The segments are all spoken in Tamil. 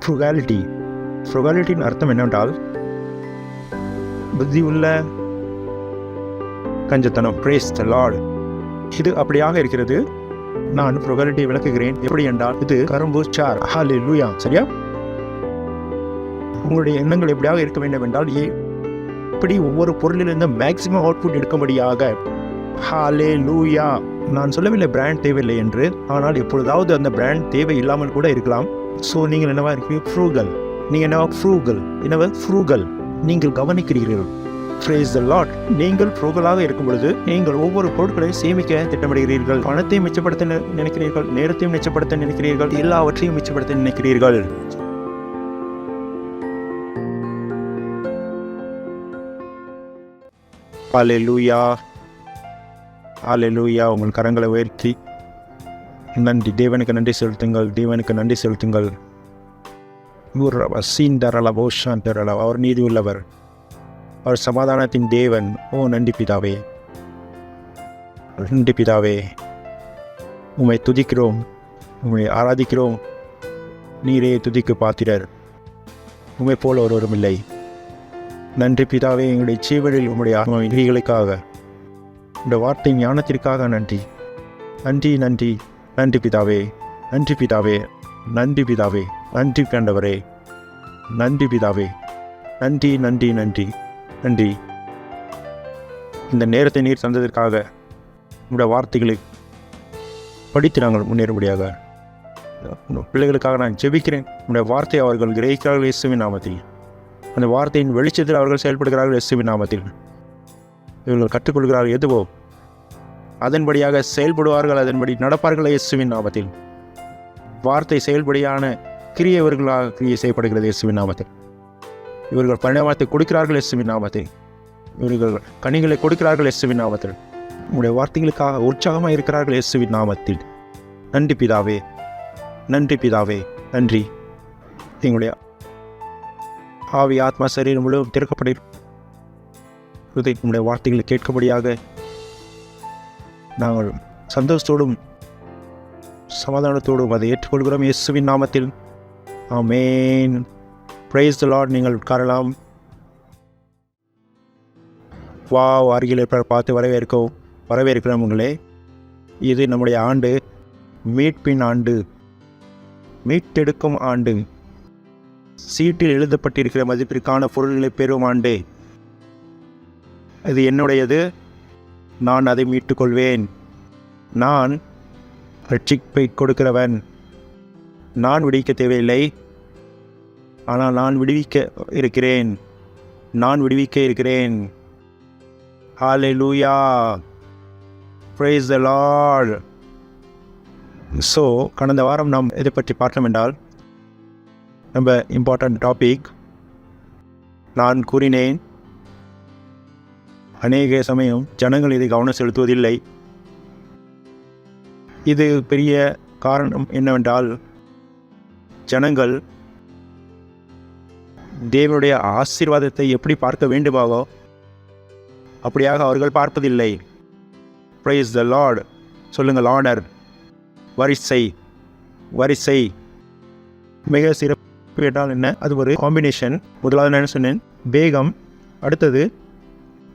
ஃப்ருகாலிட்டி. ஃப்ருகாலிட்டியின் அர்த்தம் என்னவென்றால் புத்தி உள்ள கஞ்சத்தனம். Praise the Lord. இது அப்படியாக இருக்கிறது. நான் ஃப்ருகாலிட்டியை விளக்குகிறேன். எப்படி என்றால் இது கரும்பு சார். ஹல்லேலூயா. சரியா? உங்களுடைய எண்ணங்கள் எப்படியாக இருக்க வேண்டும் என்றால் எப்படி ஒவ்வொரு பொருளிலிருந்து மேக்சிமம் அவுட்புட் எடுக்கும்படியாக. ஹல்லேலூயா. நான் சொல்லவில்லை பிராண்ட் தேவையில்லை என்று, ஆனால் எப்பொழுதாவது அந்த பிராண்ட் தேவை இல்லாமல் கூட இருக்கலாம். ஸோ நீங்கள் என்னவா இருக்கீங்க? ஃப்ரூகல். நீங்கள் என்னவா? ஃப்ரூகல். என்னவா? ஃப்ரூகல். நீங்கள் கவனிக்கிறீர்கள். Praise the Lord. நீங்கள் ஃப்ரூகலாக இருக்கும் பொழுது நீங்கள் ஒவ்வொரு பொருட்களையும் சேமிக்க திட்டமிடுகிறீர்கள். பணத்தையும் மிச்சப்படுத்த நினைக்கிறீர்கள், நேரத்தையும் மிச்சப்படுத்த நினைக்கிறீர்கள், எல்லாவற்றையும் மிச்சப்படுத்த நினைக்கிறீர்கள். ஹல்லேலூயா. ஹல்லேலூயா. உங்கள் கரங்களை உயர்த்தி நன்றி, தேவனுக்கு நன்றி செலுத்துங்கள், தேவனுக்கு நன்றி செலுத்துங்கள். அவர் நீதி உள்ளவர், அவர் சமாதானத்தின் தேவன். ஓ நன்றி பிதாவே, நன்றி பிதாவே. உம்மை துதிக்கிறோம், உம்மை ஆராதிக்கிறோம். நீரே துதிக்கு பாத்திரர், உம்மை போல ஒருவரும் இல்லை. நன்றி பிதாவே. எங்களுடைய ஜீவனில் உம்முடைய ஆத்மாவிகளுக்காக, உங்களுடைய வார்த்தை ஞானத்திற்காக நன்றி, நன்றி, நன்றி, நன்றி பிதாவே, நன்றி பிதாவே, நன்றி பிதாவே, நன்றி கண்டவரே, நன்றி பிதாவே, நன்றி, நன்றி, நன்றி, நன்றி. இந்த நேரத்தை நீர் தந்ததற்காக உங்களுடைய வார்த்தைகளை படித்து நாங்கள் முன்னேறும்படியாக பிள்ளைகளுக்காக நான் ஜெபிக்கிறேன். உங்களுடைய வார்த்தையை அவர்கள் கிரகிக்கிறார்கள் இயேசுவின் நாமத்தில். அந்த வார்த்தையின் வெளிச்சத்தில் அவர்கள் செயல்படுகிறார்கள் இயேசுவின் நாமத்தில். இவர்கள் கற்றுக்கொள்கிறார்கள் எதுவோ அதன்படியாக செயல்படுவார்கள், அதன்படி நடப்பார்கள் இயேசுவின் நாமத்தில். வார்த்தை செயல்படியான கிரியவர்களாக கிரியை செய்யப்படுகிறது இயேசுவின் நாமத்தில். இவர்கள் பரிணாமத்தை கொடுக்கிறார்கள் இயேசுவின் நாமத்தில். இவர்கள் கனிகளை கொடுக்கிறார்கள் இயேசுவின் நாமத்தில். உங்களுடைய வார்த்தைகளுக்காக உற்சாகமாக இருக்கிறார்கள் இயேசுவின் நாமத்தில். நன்றி பிதாவே, நன்றி பிதாவே, நன்றி. எங்களுடைய ஆவி ஆத்மா சரீரம் முழுவதும் திறக்கப்படும். உங்களுடைய வார்த்தைகளை கேட்கும்படியாக நாங்கள் சந்தோஷத்தோடும் சமாதானத்தோடும் அதை ஏற்றுக்கொள்கிறோம் இயேசுவின் நாமத்தில். ஆமென். Praise the Lord. நீங்கள் உட்காரலாம். வாவ், அருகில் பார்த்து வரவேற்கிறோம் உங்களே. இது நம்முடைய ஆண்டு, மீட்பின் ஆண்டு, மீட்டெடுக்கும் ஆண்டு, சீட்டில் எழுதப்பட்டிருக்கிற மதிப்பிற்கான பொருள்களை பெறும் ஆண்டு. இது என்னுடையது, நான் அதை மீட்டுக்கொள்வேன். நான் ரட்சிப்பை கொடுக்கிறவன். நான் விடுவிக்க தேவையில்லை, ஆனால் நான் விடுவிக்க இருக்கிறேன். நான் விடுவிக்க இருக்கிறேன். ஹல்லேலூயா. Praise the Lord. ஸோ கடந்த வாரம் நாம் இதை பற்றி பார்த்தோம் என்றால், நம்ம இம்பார்ட்டன்ட் டாபிக் நான் கூறினேன். அநேக சமயம் ஜனங்கள் இதை கவனம் செலுத்துவதில்லை. இது பெரிய காரணம் என்னவென்றால், ஜனங்கள் தேவனுடைய ஆசீர்வாதத்தை எப்படி பார்க்க வேண்டுமாவோ அப்படியாக அவர்கள் பார்ப்பதில்லை. Price the Lord. சொல்லுங்கள், ஆர்டர், வரிசை. வரிசை மிக சிறப்பு என்றால் என்ன? அது ஒரு காம்பினேஷன். முதலாவது நான் என்ன சொன்னேன்? வேகம். அடுத்தது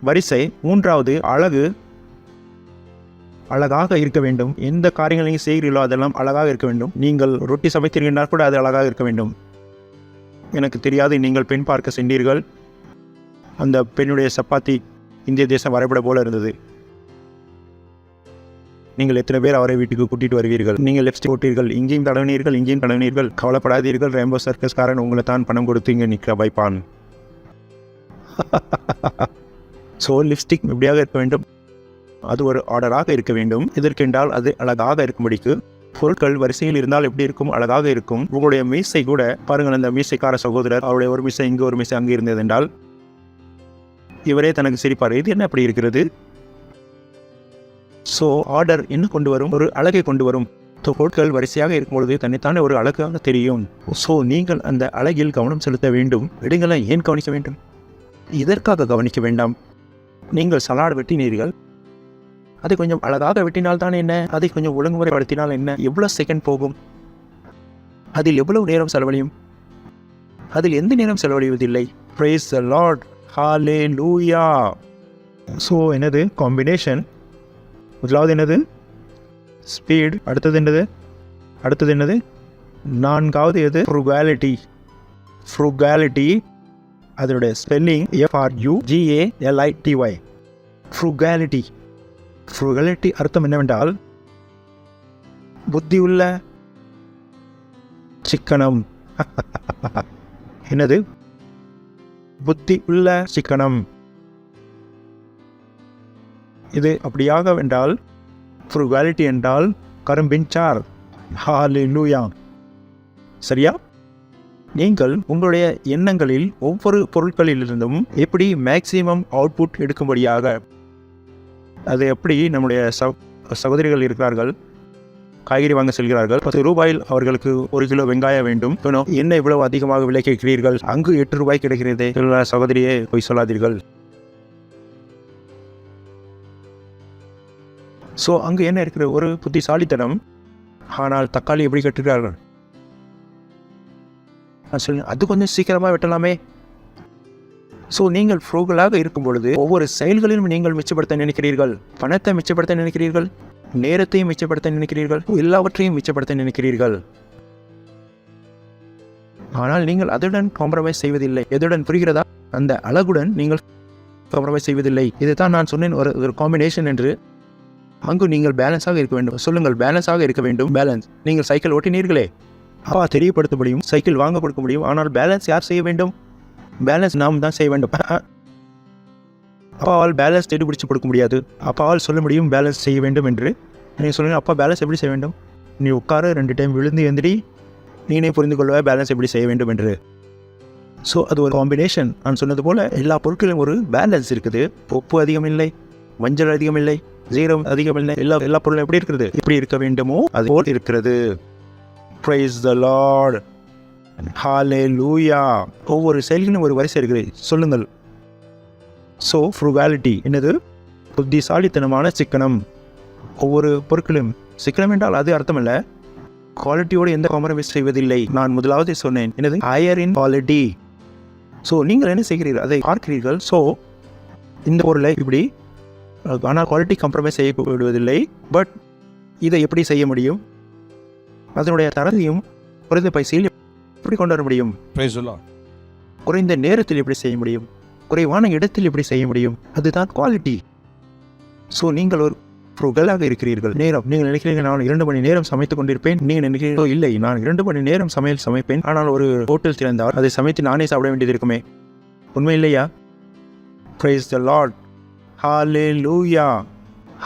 வரிசை. மூன்றாவது அழகு. அழகாக இருக்க வேண்டும். எந்த காரியங்கள் நீங்கள் செய்கிறீர்களோ அதெல்லாம் அழகாக இருக்க வேண்டும். நீங்கள் ரொட்டி சமைத்தீர்கள் கூட அது அழகாக இருக்க வேண்டும். எனக்கு தெரியாது, நீங்கள் பெண் பார்க்க சென்றீர்கள். அந்த பெண்ணுடைய சப்பாத்தி இந்திய தேசம் வரைபட போல இருந்தது. நீங்கள் எத்தனை பேர் அவரை வீட்டுக்கு கூட்டிகிட்டு வருவீர்கள்? நீங்கள் லிப்ஸ்டிக் போட்டீர்கள், இங்கேயும் தடவினீர்கள், இங்கேயும் தடவினீர்கள். கவலைப்படாதீர்கள், ரெயின்போ சர்க்கஸ்காரன் உங்களை தான் பணம் கொடுத்து இங்கே நிற்க வைப்பான். ஸோ லிப்ஸ்டிக் எப்படியாக இருக்க வேண்டும்? அது ஒரு ஆர்டராக இருக்க வேண்டும். எதற்கென்றால் அது அழகாக இருக்கும்படிக்கு. பொருட்கள் வரிசையில் இருந்தால் எப்படி இருக்கும்? அழகாக இருக்கும். உங்களுடைய மீசை கூட பாருங்கள். அந்த மீசைக்கார சகோதரர், அவருடைய ஒரு மீசை இங்கே, ஒரு மீசை அங்கே இருந்தது என்றால் இவரே தனக்கு சிரிப்பார், இது என்ன அப்படி இருக்கிறது? ஸோ ஆர்டர் என்ன கொண்டு வரும்? ஒரு அழகை கொண்டு வரும். பொருட்கள் வரிசையாக இருக்கும்பொழுது தன்னைத்தானே ஒரு அழகாக தெரியும். ஸோ நீங்கள் அந்த அழகில் கவனம் செலுத்த வேண்டும். இடங்களை ஏன் கவனிக்க வேண்டும்? இதற்காக கவனிக்க வேண்டாம். நீங்கள் சலாட் வெட்டினீர்கள், அதை கொஞ்சம் அழகாக வெட்டினால் தான் என்ன? அதை கொஞ்சம் ஒழுங்குமுறைப்படுத்தினால் என்ன? எவ்வளோ செகண்ட் போகும்? அதில் எவ்வளவு நேரம் செலவழியும்? அதில் எந்த நேரம் செலவழிவதில்லை. Praise the Lord. Hallelujah. So என்னது காம்பினேஷன்? முதலாவது என்னது ஸ்பீட், அடுத்தது என்னது நான்காவது எது ஃப்ரூகாலிட்டி. ஃப்ரூகாலிட்டி அதனுடைய ஸ்பெல்லிங் FRUGALITY. ஃப்ரூகாலிட்டி. ஃப்ரூகாலிட்டி அர்த்தம் என்னவென்றால் புத்தியுள்ள சிக்கனம். என்னது புத்தி உள்ள சிக்கனம்? இது அப்படியாக என்றால் ஃப்ரூகாலிட்டி என்றால் கரும்பின் சார். ஹalleluya. சரியா? நீங்கள் உங்களுடைய எண்ணங்களில் ஒவ்வொரு பொருட்களிலிருந்தும் எப்படி மேக்சிமம் அவுட்புட் எடுக்கும்படியாக, அது எப்படி நம்முடைய சகோதரிகள் இருக்கிறார்கள், காய்கறி வாங்க செல்கிறார்கள், 10 ரூபாயில் அவர்களுக்கு 1 கிலோ வெங்காயம் வேண்டும், என்ன இவ்வளவு அதிகமாக விலை கேட்கிறீர்கள், அங்கு 8 ரூபாய் கிடைக்கிறதே, சகோதரியே போய் சொல்லாதீர்கள். ஸோ அங்கு என்ன இருக்கிற ஒரு புத்திசாலித்தனம். ஆனால் தக்காளி எப்படி கட்டுகிறார்கள்? அது கொஞ்சம் சீக்கிரமாக வெட்டலாமே. ஸோ நீங்கள் ஃப்ரூகலாக இருக்கும் பொழுது ஒவ்வொரு செயல்களிலும் நீங்கள் மிச்சப்படுத்த நினைக்கிறீர்கள். பணத்தை மிச்சப்படுத்த நினைக்கிறீர்கள், நேரத்தையும் மிச்சப்படுத்த நினைக்கிறீர்கள், எல்லாவற்றையும் மிச்சப்படுத்த நினைக்கிறீர்கள். ஆனால் நீங்கள் அதுடன் காம்ப்ரமைஸ் செய்வதில்லை. எதுடன் புரிகிறதா? அந்த அழகுடன் நீங்கள் காம்ப்ரமைஸ் செய்வதில்லை. இதுதான் நான் சொன்னேன் ஒரு காம்பினேஷன் என்று. அங்கு நீங்கள் பேலன்ஸாக இருக்க வேண்டும். சொல்லுங்கள், பேலன்ஸாக இருக்க வேண்டும். பேலன்ஸ். நீங்கள் சைக்கிள் ஓட்டினீர்களே, அப்பா தெரியப்படுத்த முடியும், சைக்கிள் வாங்க கொடுக்க முடியும். ஆனால் பேலன்ஸ் யார் செய்ய வேண்டும்? பேலன்ஸ் நாம் தான் செய்ய வேண்டும். அப்பாவால் பேலன்ஸ் தேடி பிடிச்சி கொடுக்க முடியாது. அப்பாவால் சொல்ல முடியும் பேலன்ஸ் செய்ய வேண்டும் என்று. நீங்கள் சொல்லுங்கள், அப்பா பேலன்ஸ் எப்படி செய்ய வேண்டும்? நீ உட்கார 2 டைம் விழுந்து எந்திரி, நீனே புரிந்து கொள்வ பேலன்ஸ் எப்படி செய்ய வேண்டும் என்று. ஸோ அது ஒரு காம்பினேஷன். நான் சொன்னது போல் எல்லா பொருட்களிலும் ஒரு பேலன்ஸ் இருக்குது. உப்பு அதிகம் இல்லை, மஞ்சள் அதிகம் இல்லை, ஜீரம் அதிகம் இல்லை. எல்லா பொருளும் எப்படி இருக்கிறது? எப்படி இருக்க வேண்டுமோ அது போல் இருக்கிறது. Praise the Lord. Hallelujah. ஒவ்வொரு செயல்களும் ஒரு வரிசை இருக்குது. சொல்லுங்கள். ஸோ ஃப்ரூகாலிட்டி என்னது? புத்திசாலித்தனமான சிக்கனம். ஒவ்வொரு பொருட்களும் சிக்கனம் என்றால் அது அர்த்தம் இல்லை குவாலிட்டியோடு எந்த காம்ப்ரமைஸ் செய்வதில்லை. நான் முதலாவது சொன்னேன் என்னது? ஹையர் இன் குவாலிட்டி. ஸோ நீங்கள் என்ன செய்கிறீர்கள்? அதை பார்க்கிறீர்கள். ஸோ இந்த பொருளை இப்படி, ஆனால் குவாலிட்டி காம்ப்ரமைஸ் செய்யப்படுவதில்லை. பட் இதை எப்படி செய்ய முடியும்? அதனுடைய தரத்தையும் குறைந்த பைசையில் எப்படி கொண்டு வர முடியும்? குறைந்த நேரத்தில் எப்படி செய்ய முடியும்? குறைவான இடத்தில் எப்படி செய்ய முடியும்? அதுதான் குவாலிட்டி. ஸோ நீங்கள் ஒரு ஃப்ரூகலாக இருக்கிறீர்கள். நேரம் நீங்கள் நினைக்கிறீர்கள் நான் 2 மணி நேரம் சமைத்து கொண்டிருப்பேன். நீங்கள் நினைக்கிறீர்களோ இல்லை, நான் 2 மணி நேரம் சமைப்பேன். ஆனால் ஒரு ஹோட்டல் திறந்தால் அதை சமைத்து நானே சாப்பிட வேண்டியது இருக்குமே. உண்மை இல்லையா? Praise the Lord. Hallelujah.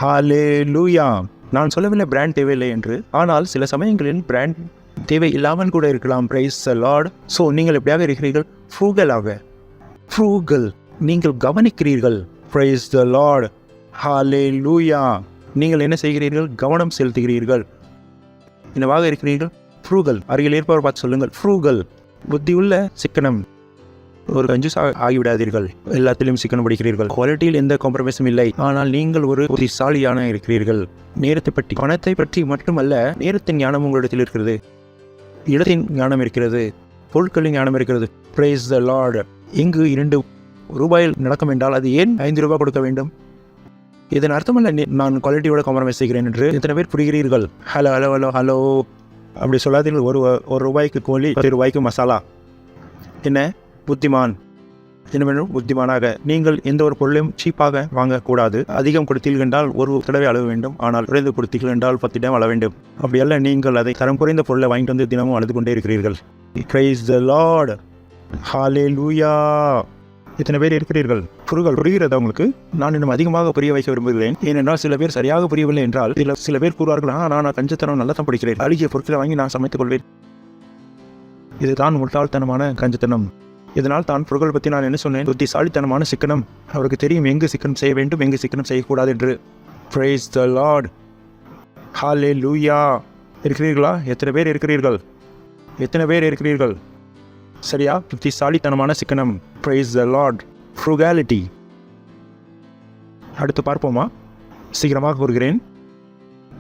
Hallelujah. நான் சொல்லவில்லை பிராண்ட் தேவையில்லை என்று. ஆனால் சில சமயங்களில் பிராண்ட் தேவை இல்லாமல் கூட இருக்கலாம். Praise the Lord. ஸோ நீங்கள் எப்படியாக இருக்கிறீர்கள்? ஃப்ரூகலாக. ஃப்ரூகல். நீங்கள் கவனிக்கிறீர்கள். Praise the Lord. Hallelujah. நீங்கள் என்ன செய்கிறீர்கள்? கவனம் செலுத்துகிறீர்கள். என்னவாக இருக்கிறீர்கள்? ஃப்ரூகல். அருகில் இருப்பவர் பார்த்து சொல்லுங்கள், ஃப்ரூகல். புத்தியுள்ள சிக்கனம். ஒரு கஞ்சூஸ் ஆகிவிடாதீர்கள். எல்லாத்திலும் சிக்கனம் படிக்கிறீர்கள். குவாலிட்டியில் எந்த காம்ப்ரமைஸும் இல்லை. ஆனால் நீங்கள் ஒரு புத்திசாலியான இருக்கிறீர்கள். நேரத்தை பற்றி, பணத்தை பற்றி மட்டுமல்ல, நேரத்தின் ஞானம் உங்களிடத்தில் இருக்கிறது, இடத்தின் ஞானம் இருக்கிறது, பொருட்களின் ஞானம் இருக்கிறது. Praise the Lord. இங்கு 2 ரூபாயில் நடக்கும் என்றால் அது ஏன் 5 ரூபாய் கொடுக்க வேண்டும்? இதன் அர்த்தமல்ல நான் குவாலிட்டியோட காம்ப்ரமைஸ் செய்கிறேன் என்று. எத்தனை பேர் புரிகிறீர்கள்? ஹலோ ஹலோ ஹலோ ஹலோ அப்படி சொல்லாதீர்கள். ஒரு ரூபாய்க்கு கோழி, 10 ரூபாய்க்கு மசாலா. என்ன புத்திமான்? என்ன வேணும்? புத்திமானாக. நீங்கள் எந்த ஒரு பொருளையும் சீப்பாக வாங்கக்கூடாது. அதிகம் கொடுத்தீர்கள் என்றால் ஒரு தடவை அளவு வேண்டும். ஆனால் குறைந்து கொடுத்தீர்கள் என்றால் 10 டைம் அள வேண்டும். அப்படியல்ல, நீங்கள் அதை தரம் குறைந்த பொருளை வாங்கிட்டு வந்து தினமும் அழுது கொண்டே இருக்கிறீர்கள். Praise the Lord. Hallelujah. இத்தனை பேர் இருக்கிறீர்கள். புரிகிறதா உங்களுக்கு? நான் இன்னும் அதிகமாக புரிய வைக்க விரும்புகிறேன். ஏனென்றால் சில பேர் சரியாக புரியவில்லை என்றால் சில பேர் கூறுவார்கள், நான் கஞ்சத்தனம் நல்லா தான் படிக்கிறேன், அழுகிய பொருட்களை வாங்கி நான் சமைத்துக் கொள்வேன். இதுதான் முட்டாள்தனமான கஞ்சத்தனம். இதனால் தான் புகழ் பற்றி நான் என்ன சொன்னேன்? புத்திசாலித்தனமான சிக்கனம். அவருக்கு தெரியும் எங்கு சிக்கனம் செய்ய வேண்டும், எங்கு சிக்கனம் செய்யக்கூடாது என்று. Praise the Lord. Hallelujah. இருக்கிறீர்களா? எத்தனை பேர் இருக்கிறீர்கள்? சரியா? புத்திசாலித்தனமான சிக்கனம். Praise the Lord. Frugality. அடுத்து பார்ப்போமா? சீக்கிரமாக கூறுகிறேன்.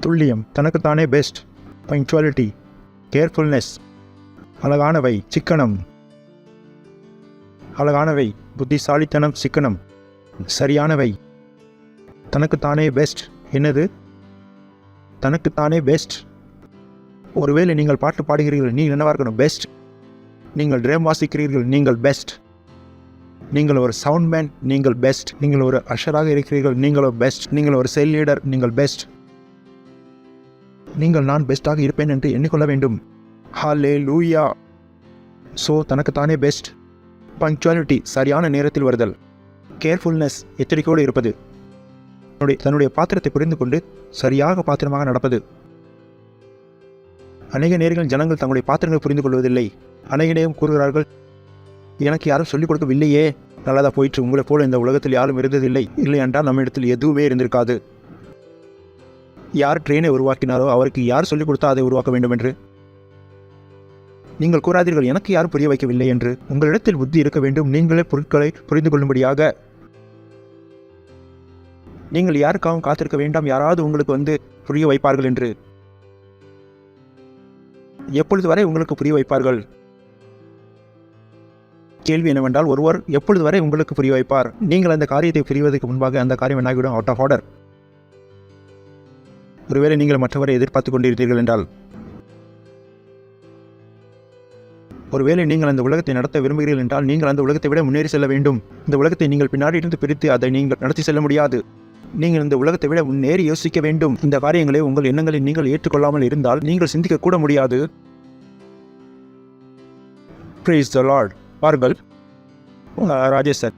துல்லியம், தனக்குத்தானே பெஸ்ட், பங்க்சுவாலிட்டி, கேர்ஃபுல்னஸ், அழகானவை, சிக்கனம், அழகானவை, புத்திசாலித்தனம், சிக்கனம், சரியானவை, தனக்குத்தானே பெஸ்ட். என்னது தனக்குத்தானே பெஸ்ட்? ஒருவேளை நீங்கள் பாட்டு பாடுகிறீர்கள், நீங்கள் என்னவா இருக்கணும்? பெஸ்ட். நீங்கள் ட்ரம் வாசிக்கிறீர்கள், நீங்கள் பெஸ்ட். நீங்கள் ஒரு சவுண்ட் மேன், நீங்கள் பெஸ்ட். நீங்கள் ஒரு அஷராக இருக்கிறீர்கள், நீங்கள் ஒரு பெஸ்ட். நீங்கள் ஒரு செல் லீடர், நீங்கள் பெஸ்ட். நீங்கள் நான் பெஸ்ட்டாக இருப்பேன் என்று எண்ணிக்கொள்ள வேண்டும். ஹல்லேலூயா. ஸோ தனக்குத்தானே பெஸ்ட். பங்க்சுவாலிட்டி, சரியான நேரத்தில் வருதல். கேர்ஃபுல்னஸ், எச்சரிக்கையோடு இருப்பது. தன்னுடைய பாத்திரத்தை புரிந்து கொண்டு சரியாக பாத்திரமாக நடப்பது. அநேக நேரங்களில் ஜனங்கள் தங்களுடைய பாத்திரங்களை புரிந்து கொள்வதில்லை. அநேக நேரம் கூறுகிறார்கள், எனக்கு யாரும் சொல்லிக் கொடுக்கவில்லையே, நல்லதாக போயிட்டு, உங்களை போல இந்த உலகத்தில் யாரும் இருந்ததில்லை. இல்லை என்றால் நம்ம இடத்தில் எதுவுமே இருந்திருக்காது. யார் ட்ரெயினை உருவாக்கினாரோ அவருக்கு யார் சொல்லிக் கொடுத்தா அதை உருவாக்க வேண்டும் என்று. நீங்கள் கூறாதீர்கள், எனக்கு யாரும் புரிய வைக்கவில்லை என்று. உங்களிடத்தில் புத்தி இருக்க வேண்டும், நீங்களே பொருட்களை புரிந்து கொள்ளும்படியாக. நீங்கள் யாருக்காகவும் காத்திருக்க வேண்டாம், யாராவது உங்களுக்கு புரிய வைப்பார்கள் என்று. எப்பொழுது வரை உங்களுக்கு புரிய வைப்பார்கள்? கேள்வி என்னவென்றால், ஒருவர் எப்பொழுது வரை உங்களுக்கு புரிய வைப்பார்? நீங்கள் அந்த காரியத்தை புரிவதற்கு முன்பாக அந்த காரியம் என்னாகிவிடும்? Out of order. ஒருவேளை நீங்கள் மற்றவரை எதிர்பார்த்து கொண்டிருந்தீர்கள் என்றால், ஒருவேளை நீங்கள் அந்த உலகத்தை நடத்த விரும்புகிறீர்கள் என்றால், நீங்கள் அந்த உலகத்தை விட முன்னேறி செல்ல வேண்டும். இந்த உலகத்தை நீங்கள் பின்னாடி இருந்து பிரித்து அதை நீங்கள் நடத்தி செல்ல முடியாது. நீங்கள் இந்த உலகத்தை விட முன்னேறி யோசிக்க வேண்டும். இந்த காரியங்களை உங்கள் எண்ணங்களை நீங்கள் ஏற்றுக்கொள்ளாமல் இருந்தால் நீங்கள் சிந்திக்க கூட முடியாது. Praise the Lord. பாருங்கள் ராஜேஷ் சார்,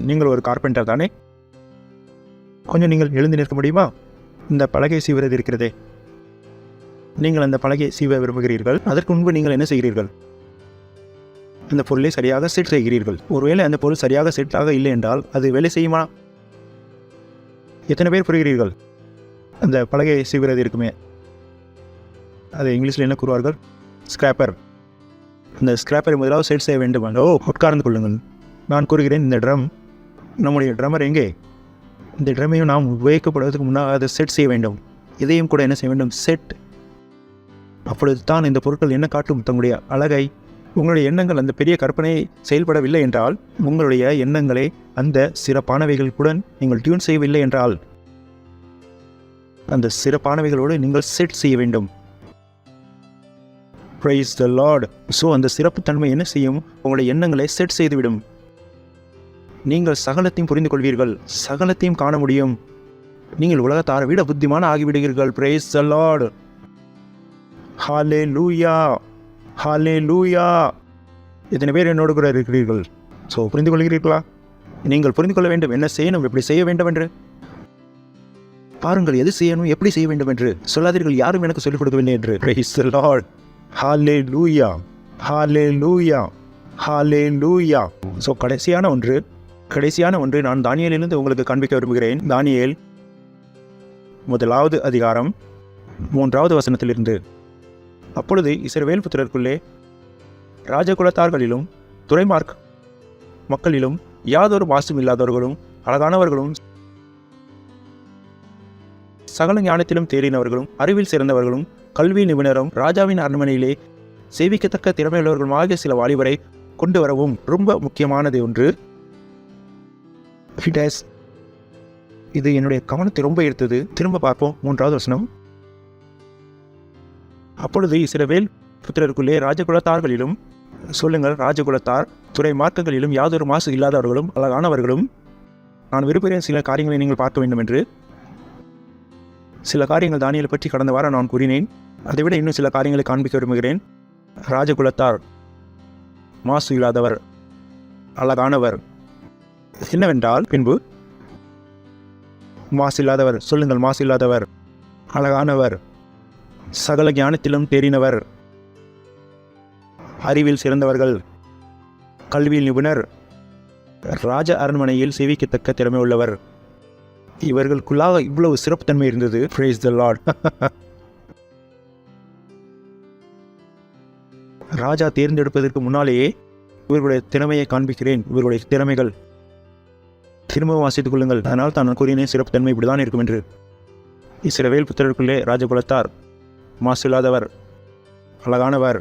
நீங்கள் ஒரு கார்பெண்டர் தானே? கொஞ்சம் நீங்கள் எழுந்து நிற்க முடியுமா? இந்த பலகை சீவுறது இருக்கிறதே, நீங்கள் அந்த பலகை சீவ விரும்புகிறீர்கள். அதற்கு முன்பு நீங்கள் என்ன செய்கிறீர்கள்? அந்த பொருளை சரியாக செட் செய்கிறீர்கள். ஒருவேளை அந்த பொருள் சரியாக செட்டாக இல்லை என்றால் அது வேலை செய்யுமா? எத்தனை பேர் புரிகிறீர்கள்? அந்த பலகை சீவுறது இருக்குமே, அது இங்கிலீஷில் என்ன கூறுவார்கள்? ஸ்கிராப்பர். இந்த ஸ்கிராப்பரை முதலாவது செட் செய்ய வேண்டும். உட்கார்ந்து கொள்ளுங்கள். நான் கூறுகிறேன், இந்த ட்ரம், நம்முடைய ட்ரம்மர் எங்கே? இந்த ட்ரம்மையும் நாம் உபயோகிக்கப்படுவதற்கு முன்னால் அதை செட் செய்ய வேண்டும். இதையும் கூட என்ன செய்ய வேண்டும்? செட். அப்பொழுது தான் இந்த பொருட்கள் என்ன காட்டும்? தங்களுடைய அழகை. உங்களுடைய எண்ணங்கள் அந்த பெரிய கற்பனை செயல்படவில்லை என்றால், உங்களுடைய எண்ணங்களை அந்த சிறப்பானவைகளுடன் நீங்கள் டியூன் செய்யவில்லை என்றால், அந்த சிறப்பானவைகளோடு நீங்கள் செட் செய்ய வேண்டும். Praise the Lord. ஸோ அந்த சிறப்புத்தன்மை என்ன செய்யும்? உங்களுடைய எண்ணங்களை செட் செய்துவிடும். நீங்கள் சகலத்தையும் புரிந்து கொள்வீர்கள், சகலத்தையும் காண முடியும். நீங்கள் உலகத்தாரை விட புத்திமான ஆகிவிடுவீர்கள். Praise the Lord. Hallelujah. Hallelujah. எத்தனை பேர் என்னோடு கூட இருக்கிறீர்கள்? ஸோ புரிந்து கொள்கிறீர்களா? நீங்கள் புரிந்து கொள்ள வேண்டும், என்ன செய்யணும், எப்படி செய்ய வேண்டும் என்று. பாருங்கள், எது செய்யணும், எப்படி செய்ய வேண்டும் என்று. சொல்லாதீர்கள், யாரும் எனக்கு சொல்லிக் கொடுக்கவில்லை என்று. Praise the Lord. Hallelujah. Hallelujah. Hallelujah. So கடைசியான ஒன்று நான் தானியேலிலிருந்து உங்களுக்கு காண்பிக்க விரும்புகிறேன். தானியேல் 1 அதிகாரம் 3 வசனத்திலிருந்து. அப்பொழுது இஸ்ரவேல் புத்திரருக்குள்ளே ராஜகுலத்தார்களிலும் துறைமார்க் மக்களிலும் யாதொரு மாசும் இல்லாதவர்களும் அழகானவர்களும் சகல ஞானத்திலும் தேறினவர்களும் அறிவில் சிறந்தவர்களும் கல்வி நிபுணரும் ராஜாவின் அரண்மனையிலே சேவிக்கத்தக்க திறமையுள்ளவர்களுமாக சில வாலிபரை கொண்டு வரவும். ரொம்ப முக்கியமானது ஒன்று. இது என்னுடைய கவனத்தை ரொம்ப ஈர்த்தது. திரும்ப பார்ப்போம். 3 வசனம். அப்பொழுது இஸ்ரவேல் புத்திரருக்குள்ளே ராஜகுலத்தார்களிலும், சொல்லுங்கள், ராஜகுலத்தார், துறை மார்க்கங்களிலும் யாதொரு மாசு இல்லாதவர்களும் அழகானவர்களும். நான் விரும்புகிறேன் சில காரியங்களை நீங்கள் பார்க்க வேண்டும் என்று. சில காரியங்கள் தானியேலை பற்றி கடந்த வாரம் நான் கூறினேன். அதைவிட இன்னும் சில காரியங்களை காண்பிக்க விரும்புகிறேன். ராஜகுலத்தார், மாசு இல்லாதவர், அழகானவர். என்னவென்றால், பின்பு மாசு இல்லாதவர், சொல்லுங்கள், மாசு இல்லாதவர், அழகானவர், சகல ஞானத்திலும் தேறினவர், அறிவில் சிறந்தவர்கள், கல்வியில் நிபுணர், ராஜ அரண்மனையில் சேவிக்கத்தக்க திறமை உள்ளவர். இவர்களுக்குள்ளாக இவ்வளவு சிறப்புத்தன்மை இருந்தது. Praise the Lord. ராஜா தேர்ந்தெடுப்பதற்கு முன்னாலேயே இவர்களுடைய திறமையை காண்பிக்கிறேன். இவர்களுடைய திறமைகள் திரும்பவும் வாசித்துக் கொள்ளுங்கள். அதனால் தான் நான் கூறினேன், சிறப்புத்தன்மை இப்படிதான் இருக்கும் என்று. இஸ்ரவேல் புத்திரருக்குள்ளே ராஜகுலத்தார், மாசு இல்லாதவர், அழகானவர்,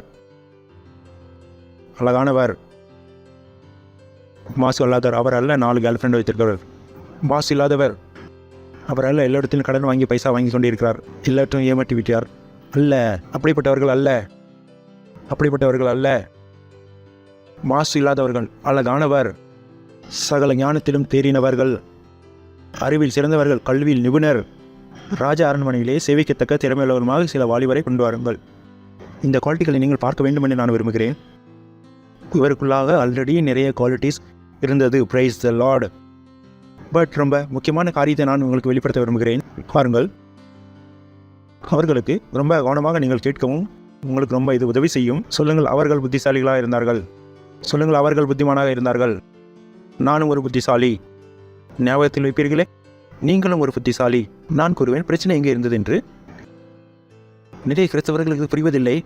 மாசு அல்லாதவர் அவர் அல்ல 4 கேர்ள் ஃப்ரெண்ட் வைத்திருக்கிறவர். மாசு இல்லாதவர் அவர் அல்ல எல்லா இடத்திலும் கடன் வாங்கி பைசா வாங்கி கொண்டிருக்கிறார். எல்லாத்தையும் ஏமாற்றி விட்டார் அல்ல. அப்படிப்பட்டவர்கள் அல்ல. அப்படிப்பட்டவர்கள் அல்ல. மாசு இல்லாதவர்கள், அழகானவர், சகல ஞானத்திலும் தேறினவர்கள், அறிவில் சிறந்தவர்கள், கல்வியில் நிபுணர், ராஜ அரண்மனையிலே சேவிக்கத்தக்க திறமையுள்ளவருமாக சில வாலிபரை கொண்டு வாருங்கள். இந்த குவாலிட்டிகளை நீங்கள் பார்க்க வேண்டும் என்று நான் விரும்புகிறேன். இவருக்குள்ளாக ஆல்ரெடி நிறைய குவாலிட்டிஸ் இருந்தது. Praise the Lord. பட் ரொம்ப முக்கியமான காரியத்தை நான் உங்களுக்கு வெளிப்படுத்த விரும்புகிறேன். பாருங்கள், அவர்களுக்கு ரொம்ப கவனமாக நீங்கள் கேட்கவும் உங்களுக்கு ரொம்ப இது உதவி செய்யும். சொல்லுங்கள், அவர்கள் புத்திசாலிகளாக இருந்தார்கள். சொல்லுங்கள், அவர்கள் புத்திமானாக இருந்தார்கள். நானும் ஒரு புத்திசாலி. ஞாபகத்தில் வைப்பீர்களே, நீங்களும் ஒரு புத்திசாலி. நான் கூறுவேன், பிரச்சனை எங்கே இருந்தது என்று. நிறைய கிறிஸ்தவர்களுக்கு புரிவதில்லை.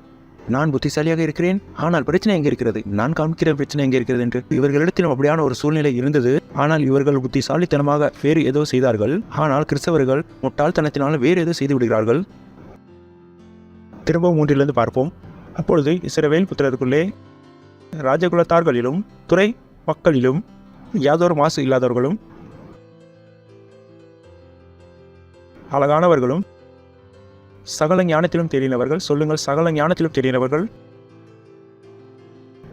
நான் புத்திசாலியாக இருக்கிறேன், ஆனால் பிரச்சனை எங்கே இருக்கிறது, நான் காண்கிற பிரச்சனை எங்கே இருக்கிறது என்று. இவர்களிடத்திலும் அப்படியான ஒரு சூழ்நிலை இருந்தது. ஆனால் இவர்கள் புத்திசாலித்தனமாக வேறு ஏதோ செய்தார்கள். ஆனால் கிறிஸ்தவர்கள் முட்டாள்தனத்தினால் வேறு ஏதோ செய்து விடுகிறார்கள். திரும்பவும் 3 பார்ப்போம். அப்பொழுது இஸ்ரவேல் புத்திரருக்குள்ளே ராஜகுலத்தார்களிலும் துறை மக்களிலும் யாதொரு மாசு இல்லாதவர்களும் அழகானவர்களும் சகல ஞானத்திலும் தெரிந்தவர்கள். சொல்லுங்கள், சகல ஞானத்திலும் தெரிந்தவர்கள்.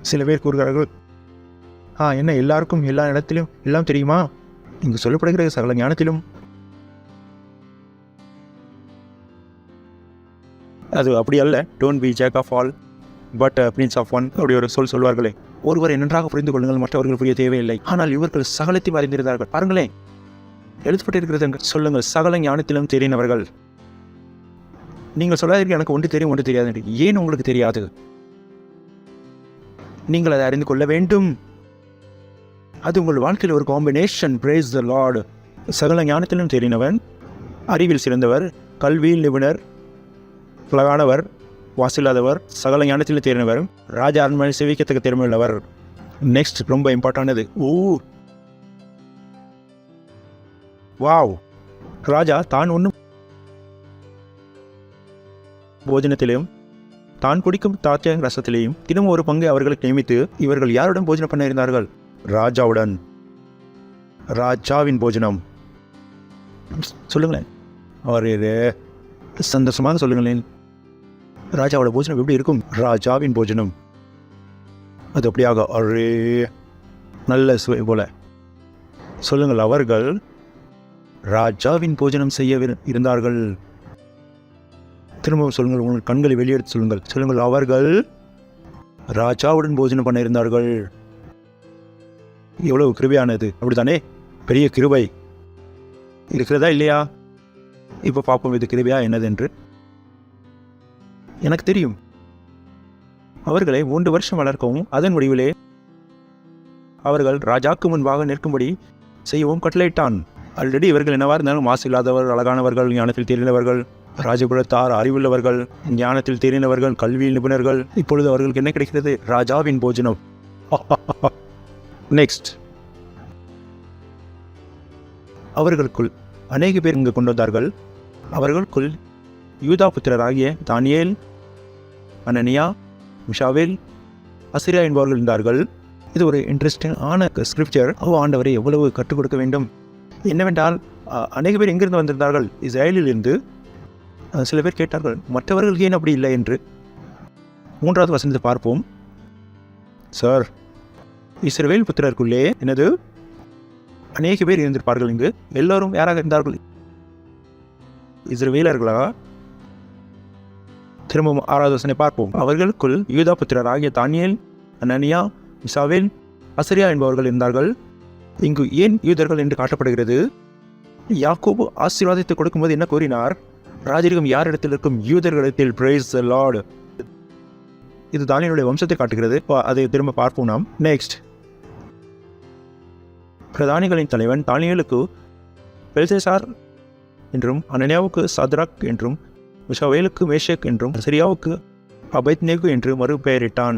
சில பேர் கூறுகிறார்கள், என்ன எல்லாருக்கும் எல்லா இடத்திலும் எல்லாம் தெரியுமா? இங்கு சொல்லப்படுகிறது சகல ஞானத்திலும். அது அப்படி அல்ல. Don't be jack of all but prince of one அப்படி ஒரு சொல்வார்களே. ஒருவரை நன்றாக புரிந்து கொள்ளுங்கள், மற்றவர்கள் புரிய தேவையில்லை. ஆனால் இவர்கள் சகலத்தையும் அறிந்திருந்தார்கள். பாருங்களேன், எழுதப்பட்டிருக்கிறது. சொல்லுங்கள், சகல ஞானத்திலும் தெரிந்தவர்கள். நீங்கள் சொல்லாதீர்கள் எனக்கு ஒன்று தெரியும் ஒன்று தெரியாது என்று. ஏன் உங்களுக்கு தெரியாது? நீங்கள் அதை அறிந்து கொள்ள வேண்டும். அது உங்கள் வாழ்க்கையில் ஒரு காம்பினேஷன். Praise the Lord. சகல ஞானத்திலும் தெரிந்தவன், அறிவில் சிறந்தவர், கல்வியில் நிபுணர், அழகானவர், வாசில்லாதவர், சகல ஞானத்திலும் தெரிந்தவர், ராஜா அரண்மனை சேவிக்கத்தக்க திறமையுள்ளவர். நெக்ஸ்ட் ரொம்ப இம்பார்ட்டானது. வாவ். ராஜா தான் ஒன்றும் போஜனத்திலேயும் தான் குடிக்கும் தாத்திய ரசத்திலேயும் தினமும் ஒரு பங்கு அவர்களுக்கு நியமித்து, இவர்கள் யாருடன் போஜனம் பண்ண இருந்தார்கள்? ராஜாவுடன். ராஜாவின் போஜனம். சொல்லுங்களேன், அவர் சந்தோஷமாக சொல்லுங்களேன். ராஜாவோட போஜனம் எப்படி இருக்கும்? ராஜாவின் போஜனம். அது அப்படியாக ஒரே நல்ல சுவை போல. சொல்லுங்கள், அவர்கள் ராஜாவின் போஜனம் செய்ய இருந்தார்கள். திரும்பவும் சொல்லுங்கள், உங்கள் கண்களை வெளியெடுத்து சொல்லுங்கள். சொல்லுங்கள், அவர்கள் ராஜாவுடன் போஜனம் பண்ண இருந்தார்கள். எவ்வளவு கிருபையானது, அப்படித்தானே? பெரிய கிருபை இருக்கிறதா இல்லையா? இப்போ பார்ப்போம் இது கிருபையா என்னதென்று. எனக்கு தெரியும். அவர்களை 3 வருஷம் வளர்க்கவும் அதன் முடிவிலே அவர்கள் ராஜாக்கு முன்பாக நிற்கும்படி செய்யவும் கட்டளையிட்டான். ஆல்ரெடி இவர்கள் என்னவா இருந்தாலும் மாசு இல்லாதவர்கள், அழகானவர்கள், ஞானத்தில் தெரிந்தவர்கள், ராஜகுலத்தார், அறிவுள்ளவர்கள், ஞானத்தில் தெரிந்தவர்கள், கல்வியில் நிபுணர்கள். இப்பொழுது அவர்களுக்கு என்ன கிடைக்கிறது? ராஜாவின் போஜனம். நெக்ஸ்ட், அவர்களுக்குள் அநேக பேர் இங்கு கொண்டு வந்தார்கள். அவர்களுக்குள் யூதா புத்திரராகிய தானியேல், அனனியா, மிஷாவேல், அசிரியா என்பவர்கள் இருந்தார்கள். இது ஒரு இன்ட்ரெஸ்டிங் ஆன ஸ்கிரிப்சர். ஆண்டவரை எவ்வளவு கற்றுக் கொடுக்க வேண்டும். என்னவென்றால், அநேக பேர் எங்கிருந்து வந்திருந்தார்கள்? இஸ்ரேலில் இருந்து. சில பேர் கேட்டார்கள், மற்றவர்கள் ஏன் அப்படி இல்லை என்று. 3வது வசனத்தை பார்ப்போம். சார், இஸ்ரவேல் புத்திரருக்குள்ளே என்னது அநேக பேர் இருந்திருப்பார்கள். இங்கு எல்லோரும் யாராக இருந்தார்கள்? இஸ்ரவேலர்களா? திரும்பவும் 6வது வசனத்தை பார்ப்போம். அவர்களுக்குள் யூதா புத்திரராகிய தானியேல், அனனியா, மிஷாவேல், அசரியா என்பவர்கள் இருந்தார்கள். இங்கு ஏன் யூதர்கள் என்று காட்டப்படுகிறது? யாக்கோபு ஆசீர்வாதத்தை கொடுக்கும்போது என்ன கூறினார்? ராஜரிகம் யாரிடத்தில் இருக்கும்? யூதர்களிடத்தில். Praise the Lord. இது தானியேலுடைய வம்சத்தை காட்டுகிறது. அதை திரும்ப பார்ப்போம் நாம். நெக்ஸ்ட், பிரதானிகளின் தலைவன் தானியேலுக்கு பெல்சேசார் என்றும், அனனியாவுக்கு சத்ராக் என்றும், மிஷாவேலுக்கு மேஷக் என்றும், அசரியாவுக்கு அபேத்நேகு என்று மறுபெயரிட்டான்.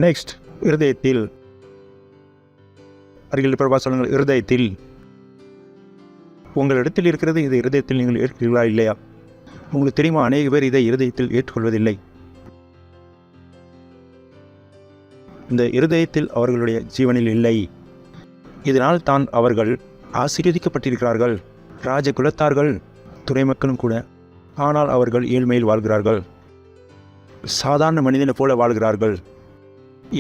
நெக்ஸ்ட், இருதயத்தில். அருகில் பிரபா சொல்லுங்கள், இருதயத்தில். உங்களிடத்தில் இருக்கிறது, இது இருதயத்தில் நீங்கள் ஏற்கிறீர்களா இல்லையா? உங்களுக்கு தெரியுமா, அநேக பேர் இதை இருதயத்தில் ஏற்றுக்கொள்வதில்லை. இந்த இருதயத்தில் அவர்களுடைய ஜீவனில் இல்லை. இதனால் தான் அவர்கள் ஆசீர்வதிக்கப்பட்டிருக்கிறார்கள், ராஜ குலத்தார்கள், துறைமக்களும் கூட. ஆனால் அவர்கள் ஏழ்மையில் வாழ்கிறார்கள், சாதாரண மனிதனை போல வாழ்கிறார்கள்.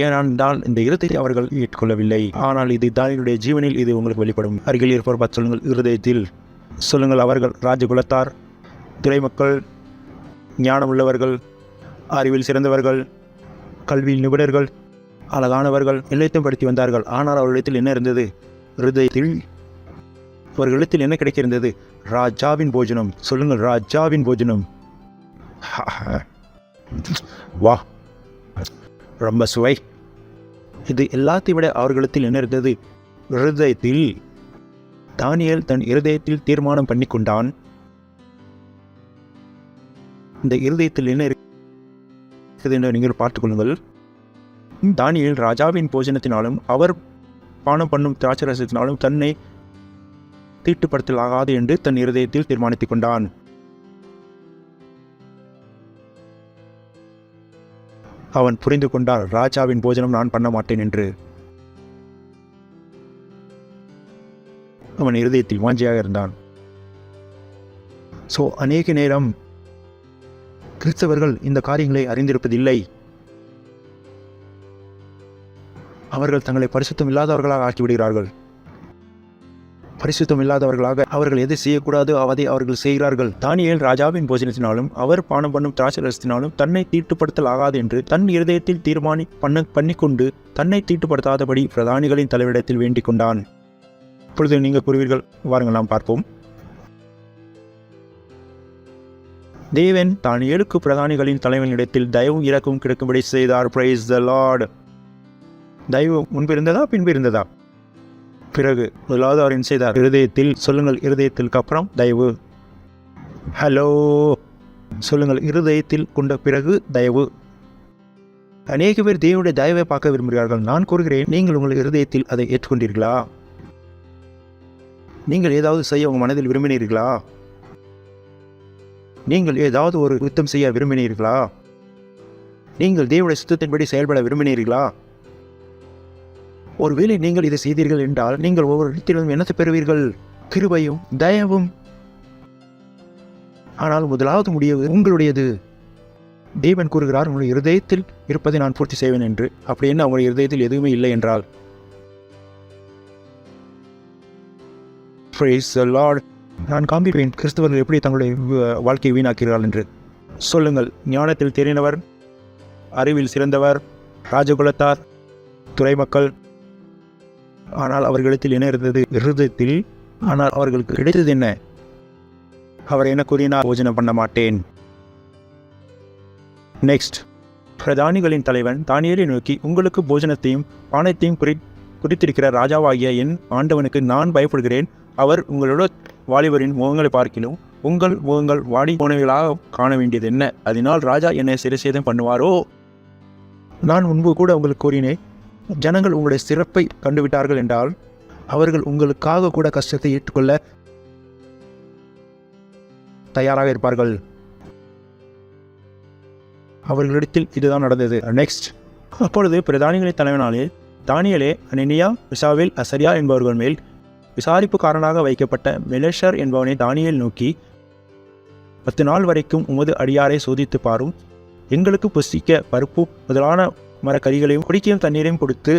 ஏனென்றால் இந்த இருதயத்தை அவர்கள் ஏற்றுக்கொள்ளவில்லை. ஆனால் இது தானியேலுடைய ஜீவனில் இது உங்களுக்கு வெளிப்படும். அருகில் இருப்பவர் பார்த்து சொல்லுங்கள், இருதயத்தில் சொல்லுங்கள். அவர்கள் ராஜகுலத்தார், துறைமக்கள், ஞானம் உள்ளவர்கள், அறிவில் சிறந்தவர்கள், கல்வியில் நிபுணர்கள், அழகானவர்கள், எல்லாத்தையும் படித்து வந்தார்கள். ஆனால் அவர்களிடத்தில் என்ன இருந்தது? இருதயத்தில் அவர்களிடத்தில் என்ன கிடைக்கிருந்தது? ராஜாவின் போஜனம். சொல்லுங்கள், ராஜாவின் போஜனம். வா, ரொம்ப சுவை. இது எல்லாத்தையும் விட அவர்களிடத்தில் என்ன இருந்தது? இருதயத்தில். தானியேல் தன் இருதயத்தில் தீர்மானம் பண்ணி கொண்டான். இந்த இருதயத்தில் என்ன இருக்குது என்று நீங்கள் பார்த்துக்கொள்ளுங்கள். தானியேல் ராஜாவின் போஜனத்தினாலும் அவர் பானம் பண்ணும் திராட்சரசத்தினாலும் தன்னை தீட்டுப்படுத்தலாகாது என்று தன் இருதயத்தில் தீர்மானித்துக் கொண்டான். அவன் புரிந்து கொண்டான், ராஜாவின் போஜனம் நான் பண்ண மாட்டேன் என்று. அவன் இருதயத்தில் வாஞ்சியாக இருந்தான். அநேக நேரம் கிறிஸ்தவர்கள் இந்த காரியங்களை அறிந்திருப்பதில்லை. அவர்கள் தங்களை பரிசுத்தம் இல்லாதவர்களாக ஆக்கிவிடுகிறார்கள். பரிசுத்தம் இல்லாதவர்களாக அவர்கள் எதை செய்யக்கூடாது அதை அவர்கள் செய்கிறார்கள். தானியேல் ராஜாவின் போஜனத்தினாலும் அவர் பானம் பண்ணும் திராட்சரசத்தினாலும் தன்னை தீட்டுப்படுத்தல் ஆகாது என்று தன் இருதயத்தில் பண்ணிக்கொண்டு தன்னை தீட்டுப்படுத்தாதபடி பிரதானிகளின் தலைவரிடத்தில் வேண்டிக் கொண்டான். இப்பொழுது நீங்கள் கூறுவீர்கள், வாருங்கள் நாம் பார்ப்போம். தேவன் தானியேலுக்கு பிரதானிகளின் தலைவனிடத்தில் தயவும் இரக்கமும் கிடைக்கும்படி செய்தார். Price the Lord. தயவு முன்பு இருந்ததா பின்பு இருந்ததா? பிறகு. முதலாவது அவர் என்ன செய்தார்? இருதயத்தில். சொல்லுங்கள், இருதயத்திற்கு அப்புறம் தயவு. ஹலோ, சொல்லுங்கள், இருதயத்தில் கொண்ட பிறகு தயவு. அநேக பேர் தேவனுடைய தயவை பார்க்க விரும்புகிறார்கள். நான் கூறுகிறேன், நீங்கள் உங்கள் இருதயத்தில் அதை ஏற்றுக்கொண்டீர்களா? நீங்கள் ஏதாவது செய்ய உங்கள் மனதில் விரும்பினீர்களா? நீங்கள் ஏதாவது ஒரு யுத்தம் செய்ய விரும்பினீர்களா? நீங்கள் தேவனுடைய சித்தத்தின்படி செயல்பட விரும்பினீர்களா? ஒருவேளை நீங்கள் இதை செய்தீர்கள் என்றால் நீங்கள் ஒவ்வொரு இடத்திலும் என்னத்தை பெறுவீர்கள்? கிருபையும் தயவும். ஆனால் முதலாவது முடிவு உங்களுடையது. தேவன் கூறுகிறார், உங்களுடைய இருதயத்தில் இருப்பதை நான் பூர்த்தி செய்வேன் என்று. அப்படி என்ன உங்களுடைய இருதயத்தில் எதுவுமே இல்லை என்றால்? Praise the Lord. நான் காண்பிப்பேன் கிறிஸ்தவர்கள் எப்படி தங்களுடைய வாழ்க்கையை வீணாக்கிறார்கள் என்று. சொல்லுங்கள், ஞானத்தில் தெரிந்தவர், அறிவில் சிறந்தவர், ராஜகுலத்தார், துறைமக்கள். ஆனால் அவர்களிடத்தில் என்ன இருந்தது? இருதயத்தில். ஆனால் அவர்களுக்கு கிடைத்தது என்ன? அவர் என்ன கூறினார்? போஜனம் பண்ண மாட்டேன். நெக்ஸ்ட், பிரதானிகளின் தலைவன் தானியேலை நோக்கி, உங்களுக்கு போஜனத்தையும் பானத்தையும் குறித்திருக்கிற ராஜாவாகிய என் ஆண்டவனுக்கு நான் பயப்படுகிறேன். அவர் உங்களோட வாலிபரின் முகங்களை பார்க்கிலும் உங்கள் முகங்கள் வாடி போனவைகளாக காண வேண்டியது என்ன? அதனால் ராஜா என்னை சிறைசேதம் பண்ணுவாரோ? நான் முன்பு கூட உங்களுக்கு கூறினேன், ஜனங்கள் உங்களுடைய சிறப்பை கண்டுவிட்டார்கள் என்றால் அவர்கள் உங்களுக்காக கூட கஷ்டத்தை ஏற்றுக்கொள்ள தயாராக இருப்பார்கள். அவர்களிடத்தில் இதுதான் நடந்தது. நெக்ஸ்ட், அப்பொழுது பிரதானிகளின் தலைவனாலே தானியேலே, அனனியா, மிசாவேல், அசரியா என்பவர்கள் மேல் விசாரிப்புக்காரனாக வைக்கப்பட்ட மெலேஷர் என்பவனை தானியேல் நோக்கி, 10 நாள் வரைக்கும் உமது அடியாரை சோதித்து பாரும். எங்களுக்கு புசிக்க பருப்பு முதலான மரக்கறிகளையும் குடிக்கையும் தண்ணீரையும் கொடுத்து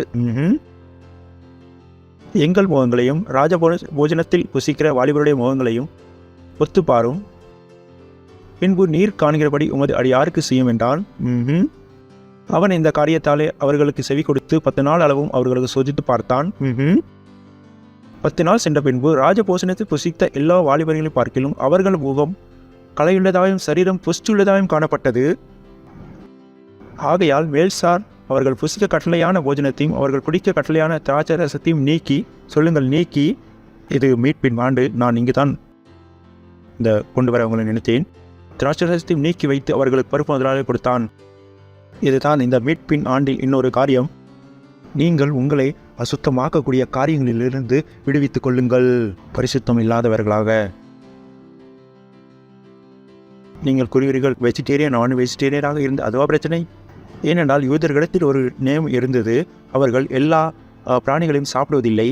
எங்கள் முகங்களையும் போஜனத்தில் புசிக்கிற வாலிபருடைய முகங்களையும் ஒத்துப்பாரும். பின்பு நீர் காண்கிறபடி உமது அடியாருக்கு செய்யும் என்றான். அவன் இந்த காரியத்தாலே அவர்களுக்கு செவி கொடுத்து 10 நாள் அளவும் அவர்களுக்கு சோதித்து பார்த்தான். 10 நாள் சென்ற பின்பு ராஜபோசனத்தில் புசித்த எல்லா வாலிபர்களையும் பார்க்கிலும் அவர்கள் முகம் களையுள்ளதாயும் சரீரம் புஷ்டியுள்ளதாயும் காணப்பட்டது. ஆகையால் மேல்சார் அவர்கள் புசிக்க கட்டளையான போஜனத்தையும் அவர்கள் குடிக்க கட்டளையான திராட்சை ரசத்தையும் நீக்கி, சொல்லுங்கள் நீக்கி, இது மீட்பின் ஆண்டு, நான் இங்கு தான் இந்த கொண்டு வர அவங்களை நினைத்தேன். திராட்சை ரசத்தையும் நீக்கி வைத்து அவர்களுக்கு பருப்பு முதலாக கொடுத்தான். இதுதான் இந்த மீட்பின் ஆண்டில் இன்னொரு காரியம். நீங்கள் உங்களை அசுத்தமாக்கக்கூடிய காரியங்களிலிருந்து விடுவித்துக் கொள்ளுங்கள், பரிசுத்தம் இல்லாதவர்களாக. நீங்கள் கூறுவீர்கள், வெஜிடேரியன் நான் வெஜிடேரியனாக இருந்து அதுவா பிரச்சனை? ஏனென்றால் யூதர்களிடத்தில் ஒரு நியமம் இருந்தது, அவர்கள் எல்லா பிராணிகளையும் சாப்பிடுவதில்லை.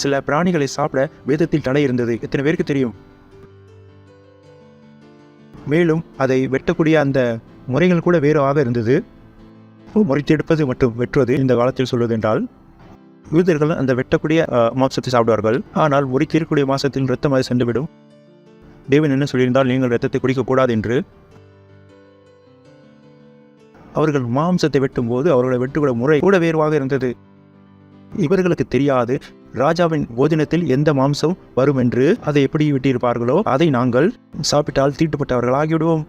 சில பிராணிகளை சாப்பிட வேதத்தில் தடை இருந்தது. எத்தனை பேருக்கு தெரியும்? மேலும் அதை வெட்டக்கூடிய அந்த முறைகள் கூட வேறாக இருந்தது. முறித்தெடுப்பது மற்றும் வெட்டுவது இந்த காலத்தில் சொல்வது என்றால், யூதர்கள் அந்த வெட்டக்கூடிய மாம்சத்தை சாப்பிடுவார்கள். ஆனால் முறித்தெடுக்கக்கூடிய மாம்சத்தில் இரத்தம் அது சென்றுவிடும். தேவன் என்ன சொல்லியிருந்தால், நீங்கள் இரத்தத்தை குடிக்கக்கூடாது என்று. அவர்கள் மாம்சத்தை வெட்டும் போது அவர்களை வெட்டுக்கூடிய முறை கூட வேறுவாக இருந்தது. இவர்களுக்கு தெரியாது ராஜாவின் போஜனத்தில் எந்த மாம்சம் வரும் என்று. அதை எப்படி விட்டிருப்பார்களோ அதை நாங்கள் சாப்பிட்டால் தீட்டுப்பட்டவர்கள் ஆகிவிடுவோம்.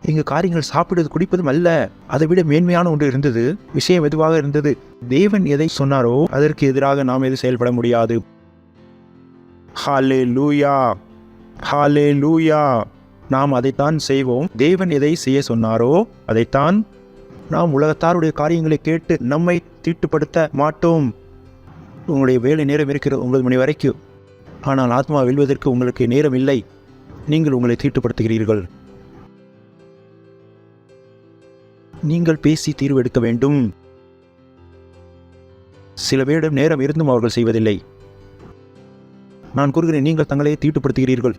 இங்கு காரியங்கள் சாப்பிடுவது குடிப்பதும் அல்ல, அதை விட மேன்மையான ஒன்று இருந்தது. விஷயம் எதுவாக இருந்தது? தேவன் எதை சொன்னாரோ அதற்கு எதிராக நாம் எது செயல்பட முடியாது. ஹல்லேலூயா, ஹல்லேலூயா. நாம் அதைத்தான் செய்வோம். தேவன் எதை செய்ய சொன்னாரோ அதைத்தான். நாம் உலகத்தாருடைய காரியங்களை கேட்டு நம்மை தீட்டுப்படுத்த மாட்டோம். உங்களுடைய வேலை நேரம் இருக்கிறது 9 மணி வரைக்கும். ஆனால் ஆத்மா வெல்வதற்கு உங்களுக்கு நேரம் இல்லை. நீங்கள் உங்களை தீட்டுப்படுத்துகிறீர்கள். நீங்கள் பேசி தீர்வு எடுக்க வேண்டும். சில பேரிடம் நேரம் இருந்தும் அவர்கள் செய்வதில்லை. நான் கூறுகிறேன், நீங்கள் தங்களை தீட்டுப்படுத்துகிறீர்கள்.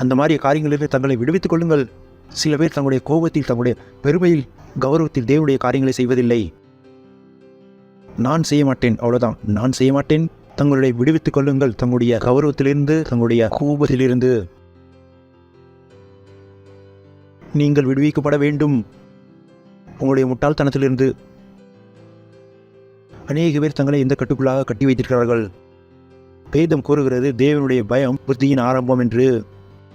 அந்த மாதிரி காரியங்களிலிருந்து தங்களை விடுவித்துக் கொள்ளுங்கள். சில பேர் தங்களுடைய கோபத்தில், தங்களுடைய பெருமையில், கௌரவத்தில் தேவனுடைய காரியங்களை செய்வதில்லை. நான் செய்ய மாட்டேன், அவ்வளவுதான், நான் செய்ய மாட்டேன். தங்களுடைய விடுவித்துக் கொள்ளுங்கள், தங்களுடைய கௌரவத்திலிருந்து, தங்களுடைய கோபத்திலிருந்து. நீங்கள் விடுவிக்கப்பட வேண்டும் உங்களுடைய முட்டாள்தனத்திலிருந்து. அநேக பேர் தங்களை இந்த கட்டுக்குள்ளாக கட்டி வைத்திருக்கிறார்கள். வேதம் கூறுகிறது, தேவனுடைய பயம் புத்தியின் ஆரம்பம் என்று.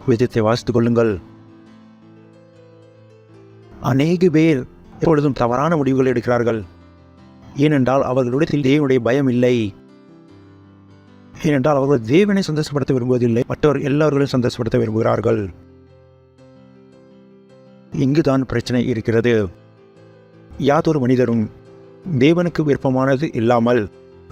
வேதத்தை வாசித்துக் கொள்ளுங்கள். அநேக பேர் எப்பொழுதும் தவறான முடிவுகளை எடுக்கிறார்கள். ஏனென்றால் அவர்களிடத்தில் தேவனுடைய பயம் இல்லை. ஏனென்றால் அவர்கள் தேவனை சந்தோஷப்படுத்த விரும்புவதில்லை, மற்றவர் எல்லாவர்களையும் சந்தோஷப்படுத்த விரும்புகிறார்கள். இங்குதான் பிரச்சனை இருக்கிறது. யாதொரு மனிதரும் தேவனுக்கு விருப்பமானது இல்லாமல்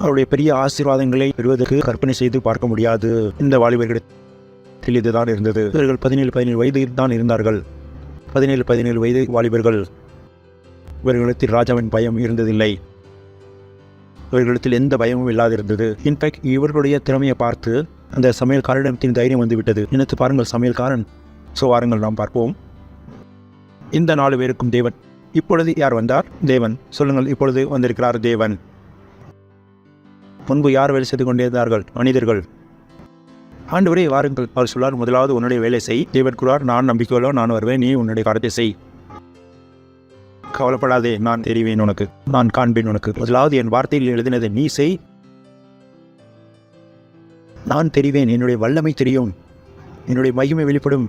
அவருடைய பெரிய ஆசீர்வாதங்களை பெறுவதற்கு கற்பனை செய்து பார்க்க முடியாது. இந்த வாலிபர்களிடத்தில் இதுதான் இருந்தது. இவர்கள் 17 வயதில் தான் இருந்தார்கள். 17 வயது வாலிபர்கள். இவர்களிடத்தில் ராஜாவின் பயம் இருந்ததில்லை. இவர்களிடத்தில் எந்த பயமும் இல்லாதிருந்தது. இன்ஃபேக்ட் இவர்களுடைய திறமையை பார்த்து அந்த சமையல்காரனிடத்தின் தைரியம் வந்துவிட்டது. நினைத்து பாருங்கள், சமையல்காரன். ஸோ வாருங்கள் நாம் பார்ப்போம். இந்த 4 பேருக்கும் தேவன். இப்பொழுது யார் வந்தார்? தேவன். சொல்லுங்கள், இப்பொழுது வந்திருக்கிறார் தேவன். முன்பு யார் வேலை செய்து கொண்டிருந்தார்கள்? மனிதர்கள். ஆண்டவரே வாருங்கள். அவர் சொல்லார், முதலாவது உன்னுடைய வேலை செய். தேவன் கூறார், நான் நம்பிக்கையுள்ளோ, நான் வருவேன், நீ உன்னுடைய காரியத்தை செய். கவலைப்படாதே, நான் தெரிவேன் உனக்கு, நான் காண்பேன் உனக்கு. முதலாவது என் வார்த்தையில் எழுதினதை நீ செய். நான் தெரிவேன், என்னுடைய வல்லமை தெரியும், என்னுடைய மகிமை வெளிப்படும்.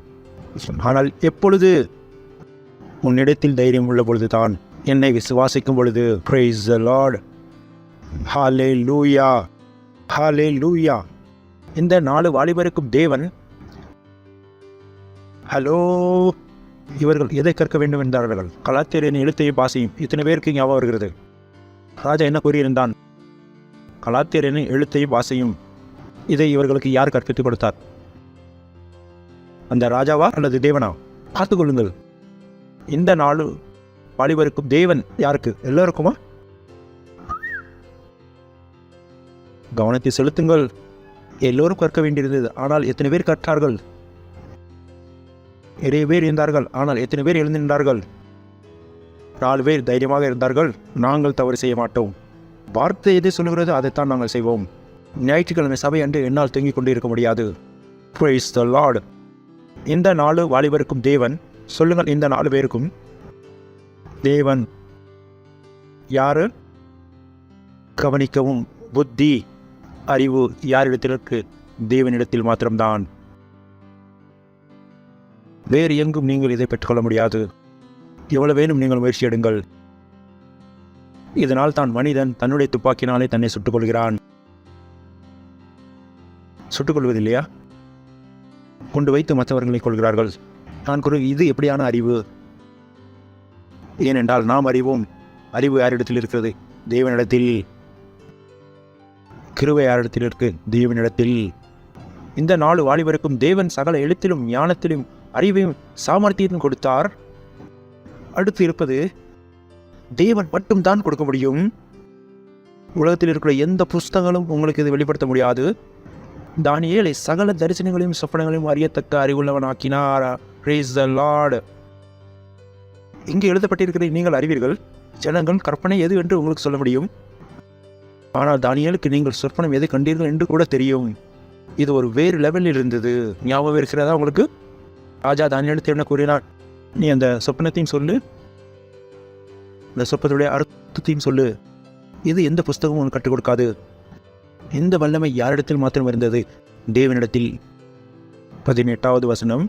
ஆனால் எப்பொழுது? உன்னிடத்தில் தைரியம் உள்ள பொழுதுதான், என்னை விசுவாசிக்கும் பொழுது. Praise the Lord. Hallelujah. Hallelujah. இந்த 4 வாலிபருக்கும் தேவன். ஹலோ, இவர்கள் எதை கற்க வேண்டும் என்றார்கள்? கலாத்தியரின் எழுத்தையும் பாசியும். இத்தனை பேருக்கு ஞாபகம் வருகிறது. ராஜா என்ன கூறியிருந்தான்? கலாத்தியரின் எழுத்தையும் பாசியும். இதை இவர்களுக்கு யார் கற்பித்துக் கொடுத்தார்? அந்த ராஜாவா அல்லது தேவனா? பார்த்துக்கொள்ளுங்கள். இந்த 4 வாலிபருக்கும் தேவன். யாருக்கு? எல்லோருக்குமா? கவனத்தை செலுத்துங்கள். எல்லோரும் கற்க வேண்டியிருந்தது. ஆனால் எத்தனை பேர் கற்றார்கள்? நிறைய பேர் இருந்தார்கள். ஆனால் எத்தனை பேர் எழுந்து நின்றார்கள்? 4 பேர் தைரியமாக இருந்தார்கள். நாங்கள் தவறு செய்ய மாட்டோம். வார்த்தை எதை சொல்லுகிறது அதைத்தான் நாங்கள் செய்வோம். ஞாயிற்றுக்கிழமை சபை அன்று என்னால் தூங்கிக் கொண்டு இருக்க முடியாது. Praise the Lord. இந்த 4 வாலிபருக்கும் தேவன். சொல்லுங்கள், இந்த 4 பேருக்கும் தேவன். யாரு? கவனிக்கவும். புத்தி, அறிவு யாரிடத்தில் இருக்கு? தேவனிடத்தில் மாத்திரம்தான். வேறு எங்கும் நீங்கள் இதை பெற்றுக்கொள்ள முடியாது. எவ்வளவு வேணும் நீங்கள் முயற்சி எடுங்கள். இதனால் தான் மனிதன் தன்னுடைய துப்பாக்கினாலே தன்னை சுட்டுக் கொள்கிறான். சுட்டுக் கொள்வதில்லையா? கொண்டு வைத்து மற்றவர்களை கொள்கிறார்கள். நான் கூறு, இது எப்படியான அறிவு? ஏனென்றால் நாம் அறிவோம். அறிவு யாரிடத்தில் இருக்கிறது? தேவனிடத்தில். கிருபை யாரிடத்தில் இருக்கு? தேவனிடத்தில். இந்த 4 வாலிபருக்கும் தேவன் சகல எழுத்திலும் ஞானத்திலும் அறிவையும் சாமர்த்தியத்தையும் கொடுத்தார். அடுத்து இருப்பது தேவன் மட்டும் தான் கொடுக்க முடியும். உலகத்தில் இருக்கிற எந்த புஸ்தகங்களும் உங்களுக்கு இது வெளிப்படுத்த முடியாது. தானியேலை சகல தரிசனங்களையும் சொப்பனங்களையும் அறியத்தக்க அறிவுள்ளவனாக்கினார். Praise the Lord. இங்கே எழுதப்பட்டிருக்கிற நீங்கள் அறிவீர்கள். ஜனங்கள் கற்பனை எது என்று உங்களுக்கு சொல்ல முடியும். ஆனால் தானியேலுக்கு நீங்கள் சொப்பனம் எதை கண்டீர்கள் என்று கூட தெரியும். இது ஒரு வேறு லெவலில் இருந்தது. ஞாபகம் இருக்கிறதா உங்களுக்கு? ராஜா தானியேலுக்கு என்ன கூறினார்? நீ அந்த சொப்பனத்தையும் சொல்லு, இந்த சொப்பனத்துடைய அர்த்தத்தையும் சொல்லு. இது எந்த புஸ்தகமும் உனக்கு கற்றுக் கொடுக்காது. இந்த வல்லமை யாரிடத்தில் மாத்திரம் இருந்தது? தேவனிடத்தில். 18வது வசனம்,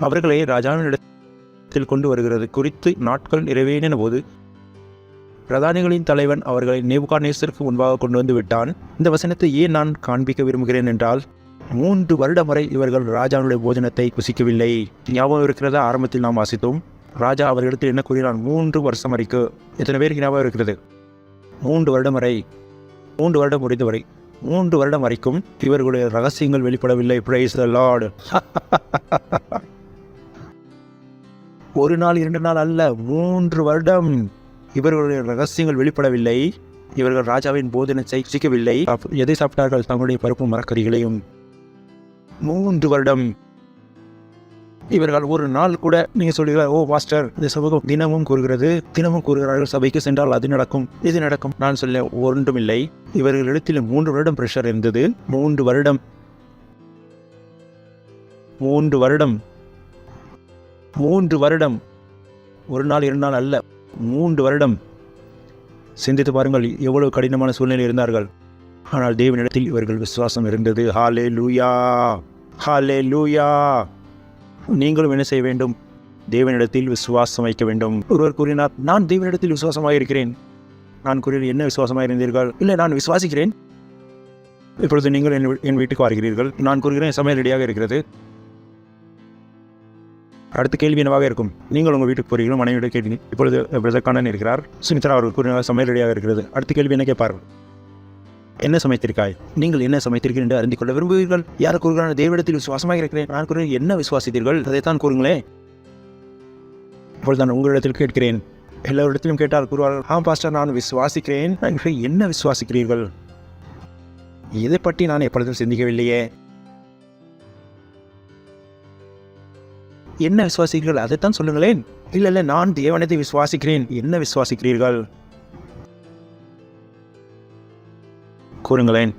அவர்களை ராஜாவினிடத்தில் கொண்டு வருகிறது குறித்து நாட்கள் நிறைவேறின போது பிரதானிகளின் தலைவன் அவர்களை நேபுகாத்நேசருக்கு முன்பாக கொண்டு வந்து விட்டான். இந்த வசனத்தை ஏன் நான் காண்பிக்க விரும்புகிறேன் என்றால், 3 வருடம் வரை இவர்கள் ராஜாவுடைய போஜனத்தை புசிக்கவில்லை. ஞாபகம் இருக்கிறதா? ஆரம்பத்தில் நாம் வாசித்தோம். ராஜா அவர்களிடத்தில் என்ன கூறினான்? 3 வருஷம் வரைக்கும். எத்தனை பேருக்கு ஞாபகம் இருக்கிறது? 3 வருடம் வரை, 3 வருடம் முடிந்தவரை, 3 வருடம் வரைக்கும் இவர்களுடைய ரகசியங்கள் வெளிப்படவில்லை. Praise the Lord. ஒரு நாள் 2 நாள் அல்ல, 3 வருடம் இவர்களுடைய ரகசியங்கள் வெளிப்படவில்லை. இவர்கள் ராஜாவின் போதனத்தை சிக்கவில்லை. எதை சாப்பிட்டார்கள்? தங்களுடைய பருப்பு மரக்கறிகளையும். 3 வருடம் இவர்கள் ஒரு நாள் கூட நீங்க சொல்லுகிறார், ஓ பாஸ்டர், இந்த சமூகம் தினமும் கூறுகிறார்கள் சபைக்கு சென்றால் அது நடக்கும் இது நடக்கும். நான் சொல்ல ஒன்றுமில்லை. இவர்களிடத்தில் 3 வருடம் பிரஷர் இருந்தது. 3 வருடம் 3 வருடம், ஒரு நாள் 2 நாள் அல்ல, 3 வருடம். சிந்தித்து பாருங்கள் எவ்வளவு கடினமான சூழ்நிலை இருந்தார்கள். ஆனால் தேவனிடத்தில் இவர்கள் விசுவாசம் இருந்தது. ஹல்லேலூயா, ஹல்லேலூயா. நீங்களும் என்ன செய்ய வேண்டும்? தேவனிடத்தில் விசுவாசம் வைக்க வேண்டும். ஒருவர் கூறினார், நான் தேவனிடத்தில் விசுவாசமாக இருக்கிறேன். நான் கூறினேன், என்ன விசுவாசமாக இருந்தீர்கள்? இல்லை, நான் விசுவாசிக்கிறேன். இப்பொழுது நீங்கள் என் வீட்டுக்கு வருகிறீர்கள். நான் கூறுகிறேன், சமையல் ரெடியாக இருக்கிறது. அடுத்த கேள்வி என்னவாக இருக்கும்? நீங்கள் உங்கள் வீட்டுக்கு போகிறீர்கள், மனைவியோட கேட்டீங்க. இப்பொழுது பிரதர் கண்ணன் இருக்கிறார். சுமித்ரா அவர்கள் கூறினார், சமையல் ரெடியாக இருக்கிறது. அடுத்த கேள்வி என்ன கேட்பார்கள்? என்ன சமைத்திருக்காய்? நீங்கள் என்ன சமைத்திருக்கிறீர்கள் என்று அறிந்து கொள்ள விரும்புவீர்கள். யார் கூறுகிறார்? தேவனிடத்தில் விசுவாசமாக இருக்கிறேன். நான் கூறுகிறேன், என்ன விசுவாசித்தீர்கள்? அதைத்தான் கூறுங்களேன். இப்பொழுது நான் உங்களிடத்தில் கேட்கிறேன். எல்லாரிடத்திலும் கேட்டால் கூறுவார்கள், ஆம் பாஸ்டர், நான் விசுவாசிக்கிறேன். என்ன விசுவாசிக்கிறீர்கள்? இதை பற்றி நான் எப்பொழுதும் சிந்திக்கவில்லையே. என்ன விசுவாசிக்கிறீர்கள்? அதைத்தான் சொல்லுங்களேன். இல்லை, நான் தேவனத்தை விசுவாசிக்கிறேன். என்ன விசுவாசிக்கிறீர்கள்? கூறுங்களேன்.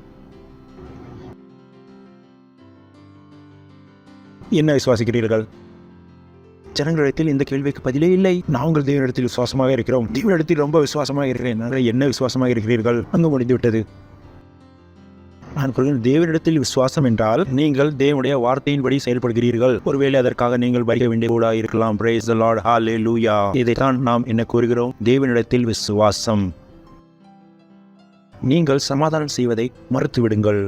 என்ன விசுவாசிக்கிறீர்கள்? ஜனங்களிடத்தில் இந்த கேள்விக்கு பதிலே இல்லை. நாங்கள் தேவனிடத்தில் விசுவாசமாக இருக்கிறோம். தேவனிடத்தில் ரொம்ப விசுவாசமாக இருக்கிறேன். என்ன விசுவாசமாக இருக்கிறீர்கள்? அங்கு முடிந்துவிட்டது. நான் கூறுகிறேன், தேவனிடத்தில் விசுவாசம் என்றால் நீங்கள் தேவனுடைய வார்த்தையின்படி செயல்படுகிறீர்கள். ஒருவேளை அதற்காக நீங்கள் படிக்க வேண்டிய கூட இருக்கலாம். Praise the Lord, hallelujah. இதைத்தான் நாம் என்ன கூறுகிறோம்? தேவனிடத்தில் விசுவாசம். நீங்கள் சமாதானம் செய்வதை மறுத்துவிடுங்கள்.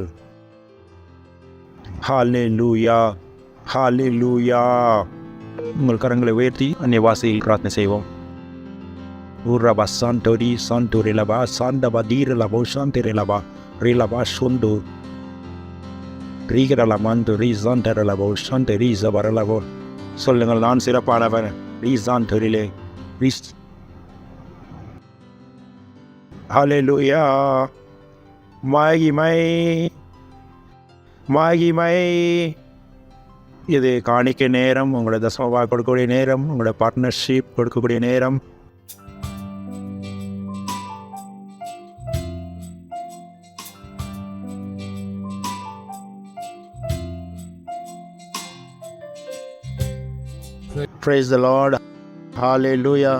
ஹல்லேலூயா, ஹல்லேலூயா. உங்கள் கரங்களை உயர்த்தி அந்நிய வாசையில் பிரார்த்தனை செய்வோம். ஊர்ரபா சாண்டோரி சாண்டோரிலபா சாண்டபா தீரலபோ சாந்திரலபா ரிலபா சொந்து ரீகரலமாந்து ரீசாண்டரலபோ சாண்ட ரீசபரலபோ. சொல்லுங்கள், நான் சிறப்பானவன். ரீசாண்டரிலே ரீஸ். ஹல்லேலூயா. மகிமை, மகிமை. இது காணிக்கை நேரம், உங்களோட தசமபாக கொடுக்கக்கூடிய நேரம், உங்களோட பார்ட்னர்ஷிப் கொடுக்கக்கூடிய நேரம். Praise the Lord, hallelujah.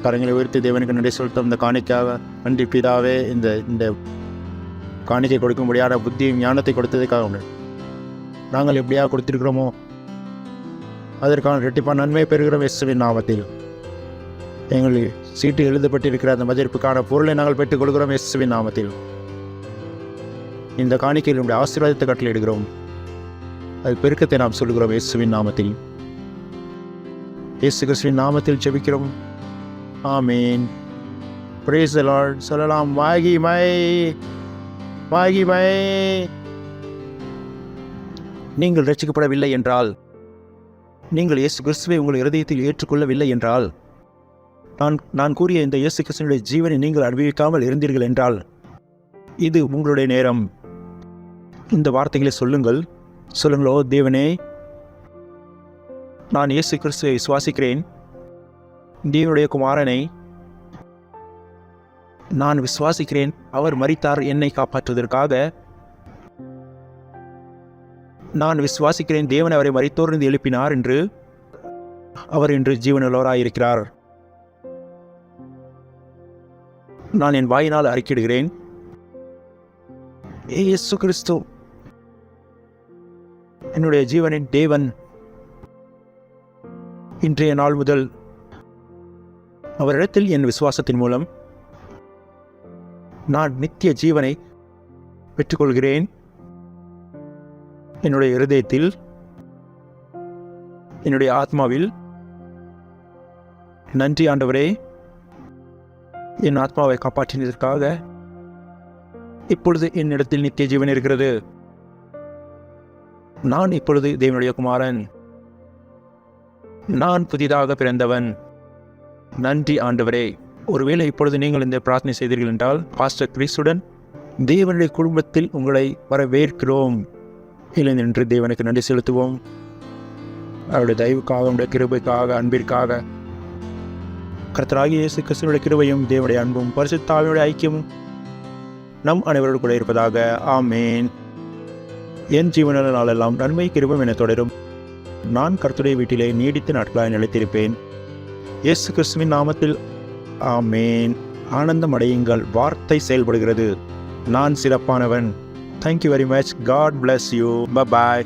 கரங்களை உயர்த்தி தேவனுக்கு நன்றி செலுத்தும். இந்த காணிக்காக நன்றி பிதாவே. இந்த காணிக்கை கொடுக்க முடியாத புத்தியும் ஞானத்தை கொடுத்ததுக்காக நாங்கள் எப்படியாக கொடுத்திருக்கிறோமோ அதற்கான இரட்டிப்பான நன்மையை பெறுகிறோம் இயேசுவின் நாமத்தில். எங்களுக்கு சீட்டு எழுதப்பட்டிருக்கிற அந்த மதிப்பிற்கான பொருளை நாங்கள் பெற்றுக் கொள்கிறோம் இயேசுவின் நாமத்தில். இந்த காணிக்கையில் நம்முடைய ஆசீர்வாதத்தை கட்டளையிடுகிறோம். அது பெருக்கத்தை நாம் சொல்கிறோம் இயேசுவின் நாமத்தில். இயேசு கிறிஸ்துவின் நாமத்தில் ஜெபிக்கிறோம். ஆமீன். Praise the Lord. சொல்லலாம், மகிமை, மகிமை. நீங்கள் ரட்சிக்கப்படவில்லை என்றால், நீங்கள் இயேசு கிறிஸ்துவை உங்கள் இருதயத்தில் ஏற்றுக்கொள்ளவில்லை என்றால், நான் கூறிய இந்த இயேசு கிறிஸ்துவினுடைய ஜீவனை நீங்கள் அனுபவிக்காமல் இருந்தீர்கள் என்றால், இது உங்களுடைய நேரம். இந்த வார்த்தைகளை சொல்லுங்களோ, தேவனே, நான் இயேசு கிறிஸ்துவை விசுவாசிக்கிறேன். தேவனுடைய குமாரனை நான் விசுவாசிக்கிறேன். அவர் மரித்தார் என்னை காப்பாற்றுவதற்காக. நான் விசுவாசிக்கிறேன் தேவன் அவரை மரித்தோரிலிருந்து எழுப்பினார் என்று. அவர் இன்று ஜீவனுள்ளவராயிருக்கிறார். நான் என் வாயினால் அறிக்கையிடுகிறேன், இயேசு கிறிஸ்து என்னுடைய ஜீவனின் தேவன். இன்றைய நாள் முதல் அவரிடத்தில் என் விசுவாசத்தின் மூலம் நான் நித்திய ஜீவனை பெற்றுக்கொள்கிறேன். என்னுடைய இருதயத்தில், என்னுடைய ஆத்மாவில். நன்றி ஆண்டவரே, என் ஆத்மாவை காப்பாற்றினதற்காக. இப்பொழுது என்னிடத்தில் நித்திய ஜீவன் இருக்கிறது. நான் இப்பொழுது தேவனுடைய குமாரன். நான் புதிதாக பிறந்தவன். நன்றி ஆண்டவரே. ஒருவேளை இப்பொழுது நீங்கள் இந்த பிரார்த்தனை செய்தீர்கள் என்றால், பாஸ்டர் கிறிஸ்துடன் தேவனுடைய குடும்பத்தில் உங்களை வரவேற்கிறோம் என்று தேவனுக்கு நன்றி செலுத்துவோம். அவருடைய தயவுக்காக, அவருடைய கிருபைக்காக, அன்பிற்காக. கர்த்தராகிய இயேசு கிறிஸ்துவினுடைய கிருபையும் தேவனுடைய அன்பும் பரிசுத்த ஆவியுடைய ஐக்கியமும் நம் அனைவரோடு கூட இருப்பதாக. ஆமேன். என் ஜீவன நாளெல்லாம் நன்மை கிருபையும் என தொடரும். நான் கர்த்தருடைய வீட்டிலே நீடித்த நாட்களாய் நிலைத்திருப்பேன். இயேசு கிறிஸ்துவின் நாமத்தில் ஆமேன். ஆனந்தம் அடையுங்கள். வார்த்தை செயல்படுகிறது. நான் சிறப்பானவன். Thank you very much. God bless you. Bye bye.